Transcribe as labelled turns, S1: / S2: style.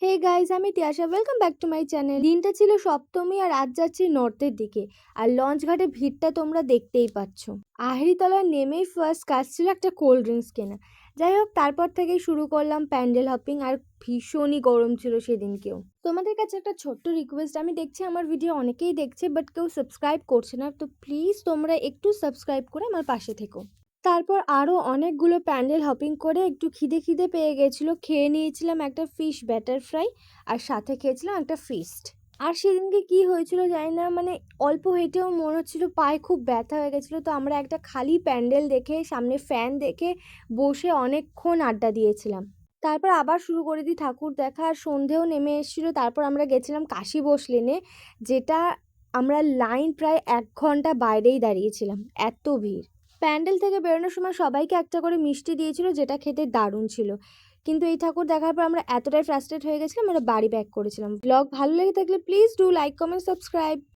S1: Hey guys, আমি Tiyasha. Welcome back to my channel. দিনটা ছিল সপ্তমী আর আজ যাচ্ছি নর্থের দিকে। আর লঞ্চ ঘাটে ভিড়টা তোমরা দেখতেই পাচ্ছ। আহরিতলায় নেমেই ফার্স্ট কাজ ছিল একটা কোল্ড ড্রিঙ্কস কেনা। যাই হোক, তারপর থেকেই শুরু করলাম প্যান্ডেল হপিং। আর ভীষণই গরম ছিল সেদিনকেও। তোমাদের কাছে একটা ছোট্ট রিকোয়েস্ট, আমি দেখছি আমার ভিডিও অনেকেই দেখছে বাট কেউ সাবস্ক্রাইব করছে না, তো প্লিজ তোমরা একটু সাবস্ক্রাইব করে আমার পাশে থেকো। তারপর আরও অনেকগুলো প্যান্ডেল হপিং করে একটু খিদে পেয়ে গেছিলো, খেয়ে নিয়েছিলাম একটা ফিশ ব্যাটার ফ্রাই আর সাথে খেয়েছিলাম একটা ফিস্ট। আর সেদিনকে কি হয়েছিল জানি না, মানে অল্প হেঁটেও মনে হচ্ছিল পায়ে খুব ব্যথা হয়ে গেছিলো, তো আমরা একটা খালি প্যান্ডেল দেখে সামনে ফ্যান দেখে বসে অনেকক্ষণ আড্ডা দিয়েছিলাম। তারপর আবার শুরু করে দিই ঠাকুর দেখা, আর সন্ধেও নেমে এসেছিলো। তারপর আমরা গেছিলাম কাশী বোস লেনে, যেটা আমরা লাইন প্রায় 1 ঘন্টা বাইরেই দাঁড়িয়েছিলাম, এত ভিড়। প্যান্ডেল থেকে বেরোনোর সময় সবাইকে একটা করে মিষ্টি দিয়েছিল, যেটা খেতে দারুণ ছিল। কিন্তু এই ঠাকুর দেখার পর আমরা এতটাই ফ্রাস্ট্রেট হয়ে গেছিলাম, আমরা বাড়ি ব্যাক করেছিলাম। ব্লগ ভালো লেগে থাকলে please do like, comment, subscribe.